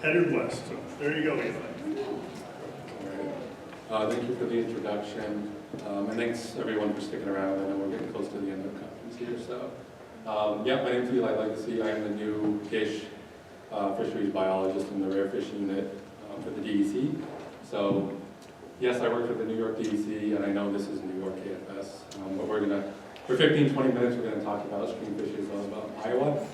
headed west. So there you go, Eli. Thank you for the introduction, and thanks everyone for sticking around. I know we're getting close to the end of the conference here, so yeah, my name is Eli Lagacy. I am the new-ish fisheries biologist in the rare fish unit for the DEC. So yes, I work for the New York DEC, and I know this is New York KFS, but for 15-20 minutes, we're going to talk about stream fishes of Iowa,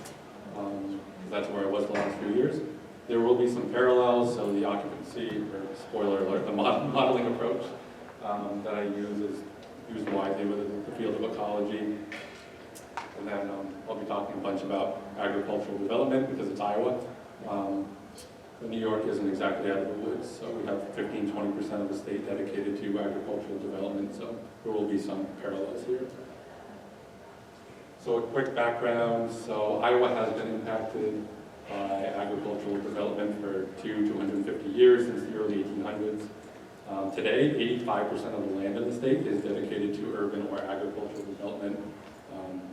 because that's where I was the last few years. There will be some parallels, so the occupancy, or spoiler alert, the modeling approach that I use is used widely within the field of ecology. And then I'll be talking a bunch about agricultural development because it's Iowa. But New York isn't exactly out of the woods, so we have 15-20% of the state dedicated to agricultural development, so there will be some parallels here. So a quick background, so Iowa has been impacted by agricultural development for 250 years since the early 1800s. Today, 85% of the land in the state is dedicated to urban or agricultural development.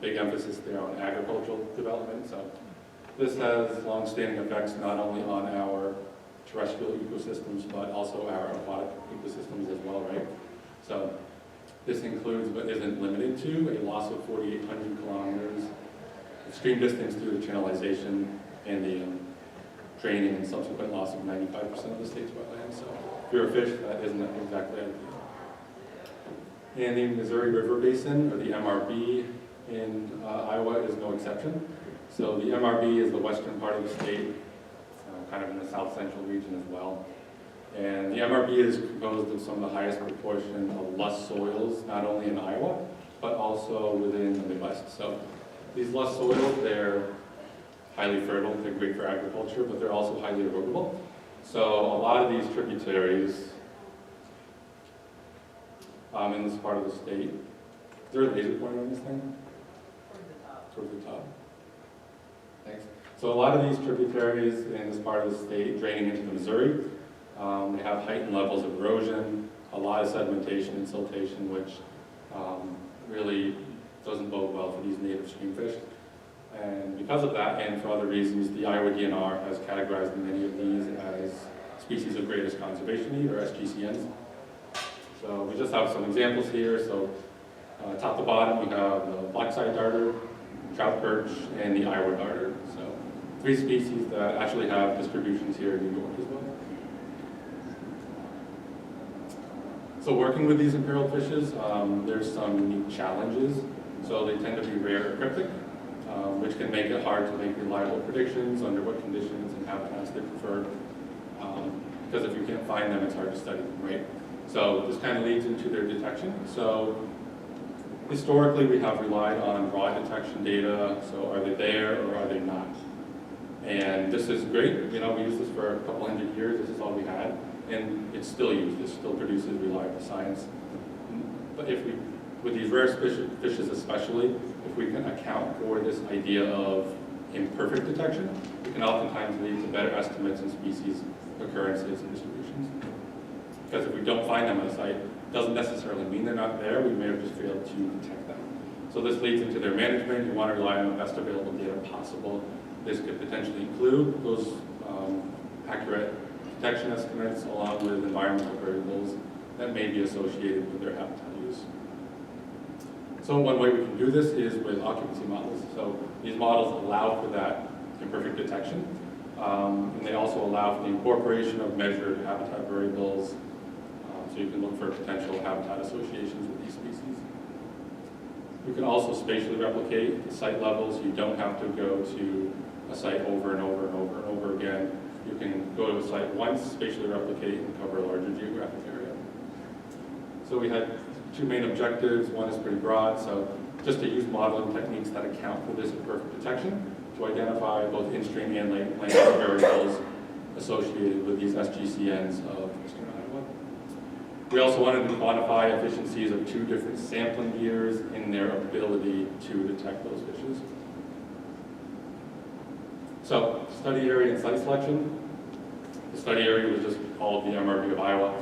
Big emphasis there on agricultural development. So this has long-standing effects not only on our terrestrial ecosystems, but also our aquatic ecosystems as well, right? So this includes, but isn't limited to, a loss of 4,800 kilometers of stream distance due to channelization and the draining and subsequent loss of 95% of the state's wetlands. So if you're a fish, that isn't exactly ideal. And the Missouri River Basin, or the MRB, in Iowa is no exception. So the MRB is the western part of the state, kind of in the south central region as well. And the MRB is composed of some of the highest proportion of lush soils, not only in Iowa, but also within the Midwest. So these lush soils, they're highly fertile, they're great for agriculture, but they're also highly erodible. So a lot of these tributaries in this part of the state, is there a laser pointer on this thing? Towards the top. Thanks. So a lot of these tributaries in this part of the state draining into the Missouri, they have heightened levels of erosion, a lot of sedimentation and siltation, which really doesn't bode well for these native stream fish. And because of that, and for other reasons, the Iowa DNR has categorized many of these as species of greatest conservation need, or SGCNs. So we just have some examples here. So top to bottom, we have the black-side darter, trout perch, and the Iowa darter. So 3 species that actually have distributions here in New York as well. So working with these imperial fishes, there's some unique challenges. So they tend to be rare or cryptic, which can make it hard to make reliable predictions under what conditions and habitats they prefer. Because if you can't find them, it's hard to study them, right? So this kind of leads into their detection. So historically, we have relied on raw detection data. So are they there or are they not? And this is great. You know, we used this for a couple hundred years. This is all we had. And it's still used. It still produces reliable science. But if we, with these rare fishes especially, if we can account for this idea of imperfect detection, it can oftentimes lead to better estimates in species occurrences and distributions. Because if we don't find them on a site, it doesn't necessarily mean they're not there. We may have just failed to detect them. So this leads into their management. You want to rely on the best available data possible. This could potentially include those accurate detection estimates along with environmental variables that may be associated with their habitat use. So one way we can do this is with occupancy models. So these models allow for that imperfect detection, and they also allow for the incorporation of measured habitat variables, so you can look for potential habitat associations with these species. You can also spatially replicate at the site levels. You don't have to go to a site over and over and over and over again. You can go to a site once, spatially replicate, and cover a larger geographic area. So we had 2 main objectives. One is pretty broad, so just to use modeling techniques that account for this imperfect detection to identify both in-stream and land variables associated with these SGCNs of Western Iowa. We also wanted to quantify efficiencies of 2 different sampling years in their ability to detect those fishes. So, study area and site selection. The study area was just all of the MRB of Iowa.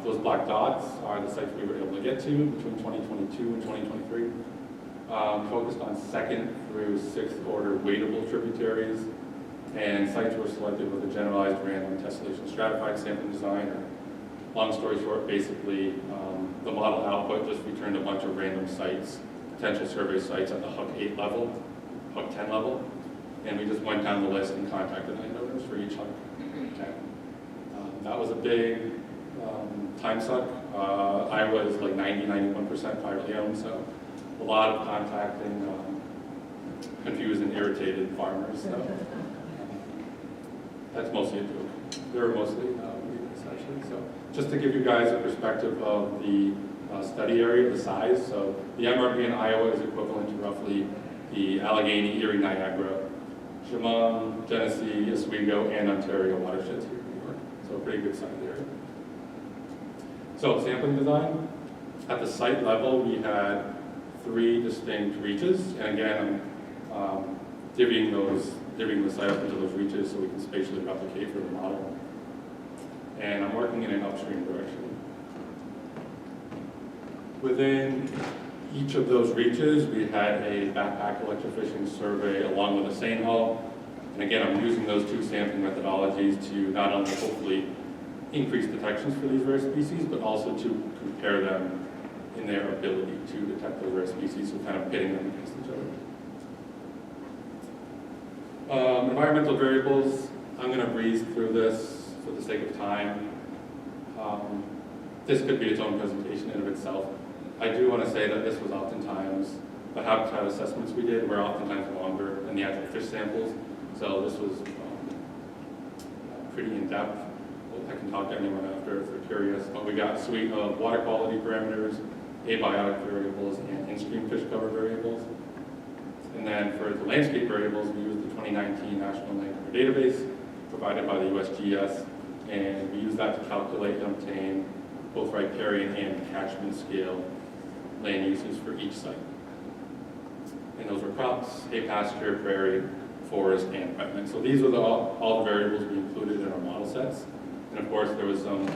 Those black dots are the sites we were able to get to between 2022 and 2023. Focused on 2nd through 6th order wadable tributaries And sites were selected with a generalized random tessellation stratified sampling design. Long story short, basically, the model output just returned a bunch of random sites, potential survey sites at the HUC 8 level, HUC 10 level, and we just went down the list and contacted landowners for each HUC 10. That was a big time suck. I was like 91% privately owned, so a lot of contacting confused and irritated farmers. So that's mostly a joke. They're mostly essentially. So just to give you guys a perspective of the study area, the size. So the MRB in Iowa is equivalent to roughly the Allegheny, Erie, Niagara, Chemung, Genesee, Oswego, and Ontario watersheds here in New York. So a pretty good size area. So sampling design. At the site level, we had 3 distinct reaches, and again, I'm divvying the site up into those reaches so we can spatially replicate for the model. And I'm working in an upstream direction. Within each of those reaches, we had a backpack electrofishing survey along with a seine hull. And again, I'm using those 2 sampling methodologies to not only hopefully increase detections for these rare species, but also to compare them in their ability to detect those rare species, so kind of pitting them against each other. Environmental variables, I'm going to breeze through this for the sake of time. This could be its own presentation in of itself. I do want to say that this was oftentimes, the habitat assessments we did were oftentimes longer than the actual fish samples, so this was pretty in-depth. I can talk to anyone after if they're curious, but we got a suite of water quality parameters, abiotic variables, and in-stream fish cover variables. And then for the landscape variables, we used the 2019 National Land Cover Database provided by the USGS, and we used that to calculate and obtain both riparian and catchment scale land uses for each site. And those were crops, hay pasture, prairie, forest, and wetland. So these were all the variables we included in our model sets. And of course, there was some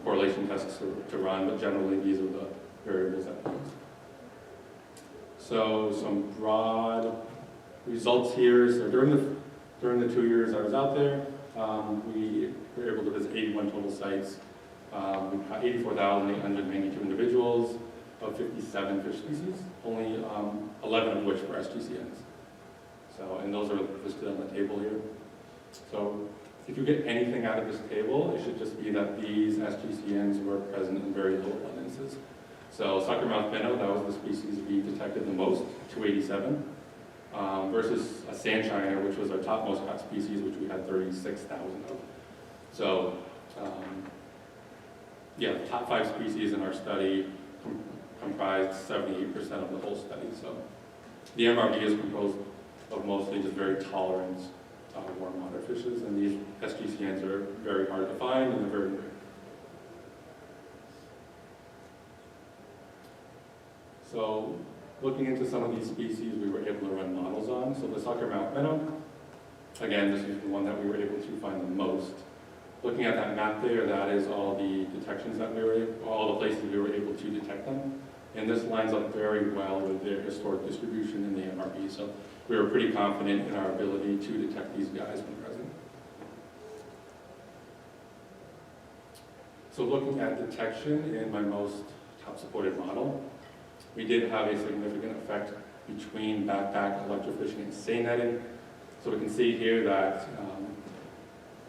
correlation tests to run, but generally these are the variables that we used. So some broad results here. So during the 2 years I was out there, we were able to visit 81 total sites. We caught 84,892 individuals of 57 fish species, only 11 of which were SGCNs. So, and those are listed on the table here. So if you get anything out of this table, it should just be that these SGCNs were present in very low abundances. So suckermouth minnow, that was the species we detected the most, 287, versus a sand shiner, which was our topmost caught species, which we had 36,000 of. So, yeah, the top 5 species in our study comprised 78% of the whole study. So the MRB is composed of mostly just very tolerant warm water fishes, and these SGCNs are very hard to find and they're very rare. So looking into some of these species we were able to run models on. So the suckermouth minnow, again, this is the one that we were able to find the most. Looking at that map there, that is all the detections that all the places we were able to detect them. And this lines up very well with their historic distribution in the MRB. So we were pretty confident in our ability to detect these guys when present. So looking at detection in my most top-supported model, we did have a significant effect between backpack electrofishing and seine netting. So we can see here that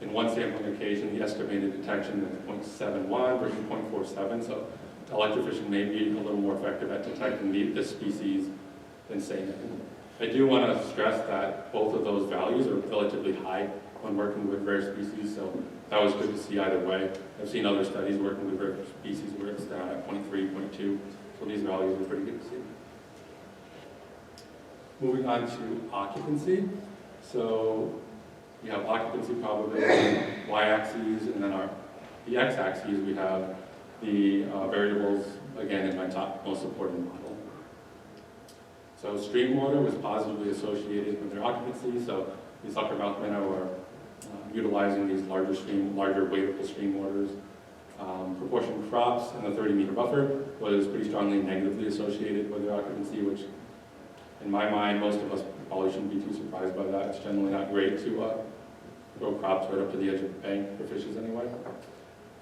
in one sampling occasion, the estimated detection is 0.71 versus 0.47. So electrofishing may be a little more effective at detecting this species than seine netting. I do want to stress that both of those values are relatively high when working with rare species, so that was good to see either way. I've seen other studies working with rare species where it's down at 0.3, 0.2, so these values are pretty good to see. Moving on to occupancy. So we have occupancy probability, y-axis, and then the x-axis we have the variables, again, in my top most supported model. So stream water was positively associated with their occupancy, so the suckermouth minnow are utilizing these larger wadeable stream waters. Proportion of crops in the 30-meter buffer was pretty strongly negatively associated with their occupancy, which in my mind, most of us probably shouldn't be too surprised by that. It's generally not great to grow crops right up to the edge of the bank for fishes anyway.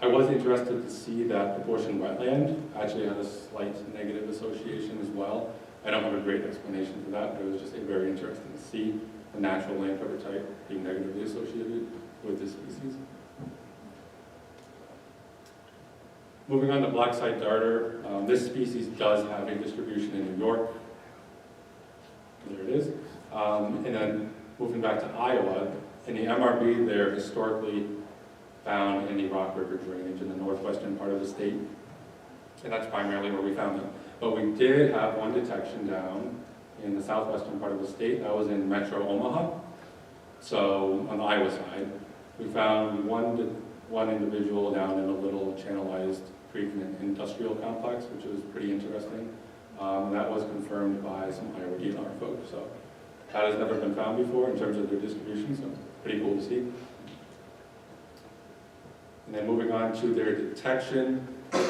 I was interested to see that proportion wetland actually had a slight negative association as well. I don't have a great explanation for that, but it was just very interesting to see the natural land cover type being negatively associated with this species. Moving on to black-side darter, this species does have a distribution in New York. There it is. And then moving back to Iowa, in the MRB, they're historically found in the Rock River drainage in the northwestern part of the state. And that's primarily where we found them. But we did have one detection down in the southwestern part of the state. That was in Metro Omaha. So on the Iowa side, we found one individual down in a little channelized creek in an industrial complex, which was pretty interesting. That was confirmed by some Iowa DNR folks. So that has never been found before in terms of their distribution, so pretty cool to see. And then moving on to their detection,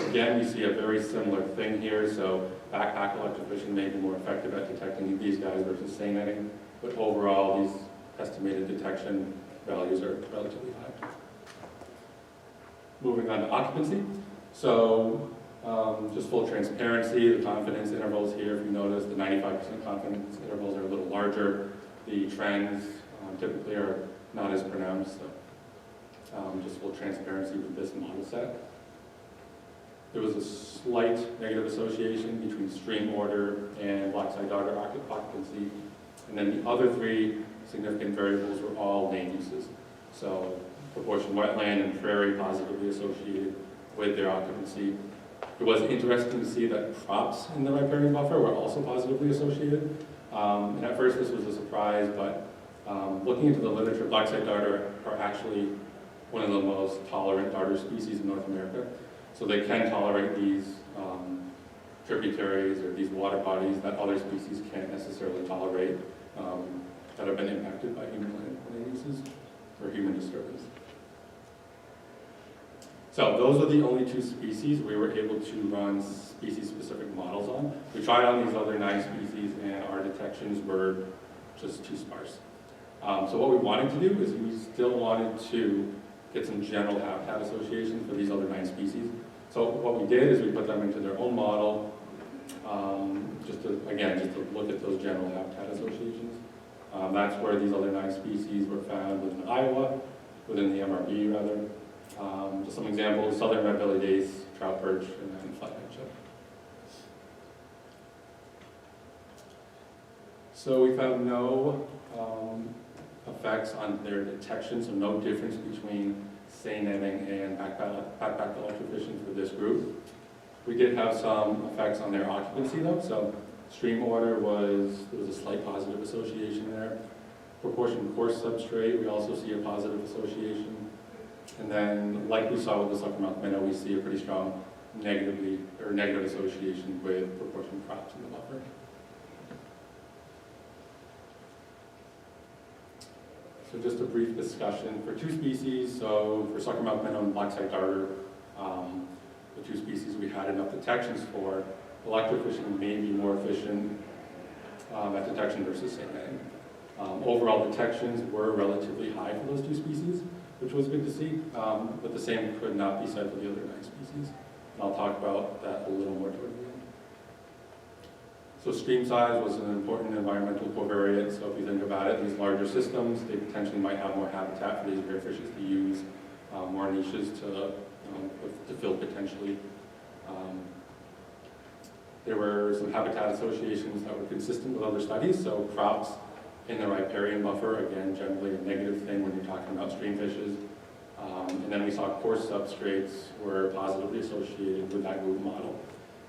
again, we see a very similar thing here. So backpack electrofishing may be more effective at detecting these guys versus seine netting, but overall, these estimated detection values are relatively high. Moving on to occupancy. So just full transparency, the confidence intervals here, if you notice, the 95% confidence intervals are a little larger. The trends typically are not as pronounced, so just full transparency with this model set. There was a slight negative association between stream order and black-side darter occupancy, and then the other three significant variables were all land uses. So proportion wetland and prairie positively associated with their occupancy. It was interesting to see that crops in the riparian buffer were also positively associated. And at first this was a surprise, but looking into the literature, black-side darter are actually one of the most tolerant darter species in North America. So they can tolerate these tributaries or these water bodies that other species can't necessarily tolerate that have been impacted by human land uses or human disturbance. So those are the only two species we were able to run species-specific models on. We tried on these other 9 species and our detections were just too sparse. So what we wanted to do is we still wanted to get some general habitat associations for these other 9 species. So what we did is we put them into their own model, just to look at those general habitat associations. That's where these other 9 species were found within Iowa, within the MRB rather. Just some examples: southern red-bellied dace, trout perch, and then flathead chip. So we found no effects on their detection, so no difference between seine netting and backpack electrofishing for this group. We did have some effects on their occupancy though, so stream order there was a slight positive association there. Proportion coarse substrate, we also see a positive association. And then, like we saw with the suckermouth minnow, we see a pretty strong negative association with proportion crops in the buffer. So just a brief discussion for 2 species. So for suckermouth minnow and black-side darter, the 2 species we had enough detections for, electrofishing may be more efficient at detection versus seine netting. Overall detections were relatively high for those 2 species, which was good to see, but the same could not be said for the other 9 species. And I'll talk about that a little more toward the end. So stream size was an important environmental covariate. So if you think about it, these larger systems, they potentially might have more habitat for these rare fishes to use, more niches to fill potentially. There were some habitat associations that were consistent with other studies. So crops in the riparian buffer, again, generally a negative thing when you're talking about stream fishes. And then we saw coarse substrates were positively associated with that group model.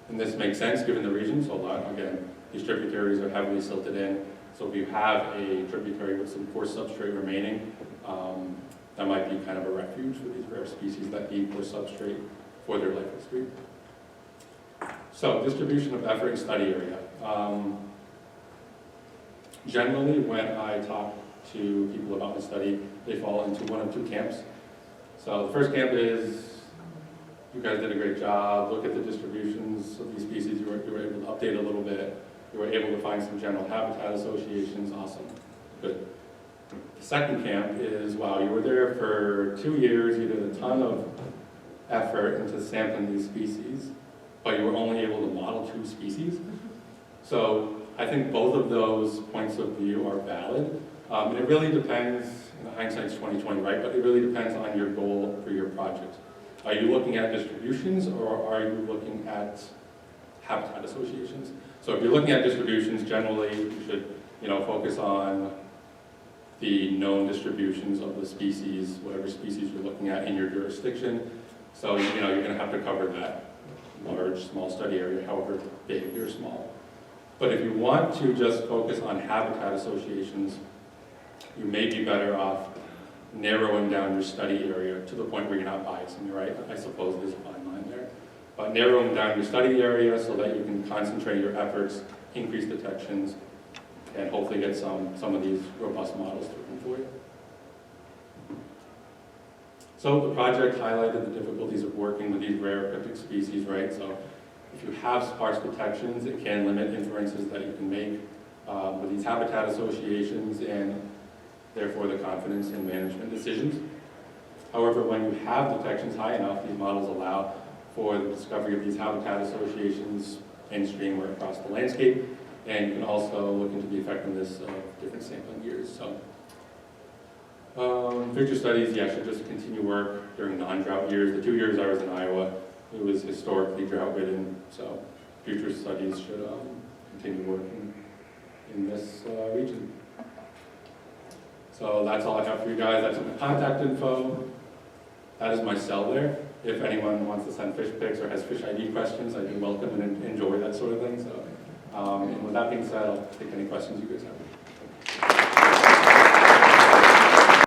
And this makes sense given the region. So again, these tributaries are heavily silted in. So if you have a tributary with some coarse substrate remaining, that might be kind of a refuge for these rare species that need coarse substrate for their life history. So distribution of effort and study area. Generally, when I talk to people about the study, they fall into one of 2 camps. So the first camp is, you guys did a great job, look at the distributions of these species, you were able to update a little bit. You were able to find some general habitat associations, awesome, good. The second camp is, wow, you were there for 2 years, you did a ton of effort into sampling these species, but you were only able to model 2 species. So I think both of those points of view are valid. And it really depends, hindsight's 20/20, right? But it really depends on your goal for your project. Are you looking at distributions or are you looking at habitat associations? So if you're looking at distributions, generally you should, focus on the known distributions of the species, whatever species you're looking at in your jurisdiction. So you're going to have to cover that large, small study area, however big or small. But if you want to just focus on habitat associations, you may be better off narrowing down your study area to the point where you're not biasing, right? I suppose there's a fine line there. But narrowing down your study area so that you can concentrate your efforts, increase detections, and hopefully get some of these robust models working for you. So the project highlighted the difficulties of working with these rare cryptic species, right? So if you have sparse detections, it can limit inferences that you can make with these habitat associations and therefore the confidence in management decisions. However, when you have detections high enough, these models allow for the discovery of these habitat associations in stream or across the landscape, and you can also look into the effectiveness of different sampling years. So, future studies, should just continue work during non-drought years. The 2 years I was in Iowa, it was historically drought-ridden, so future studies should continue working in this region. So that's all I have for you guys. That's my contact info. That is my cell there. If anyone wants to send fish pics or has fish ID questions, I do welcome and enjoy that sort of thing. So, and with that being said, I'll take any questions you guys have.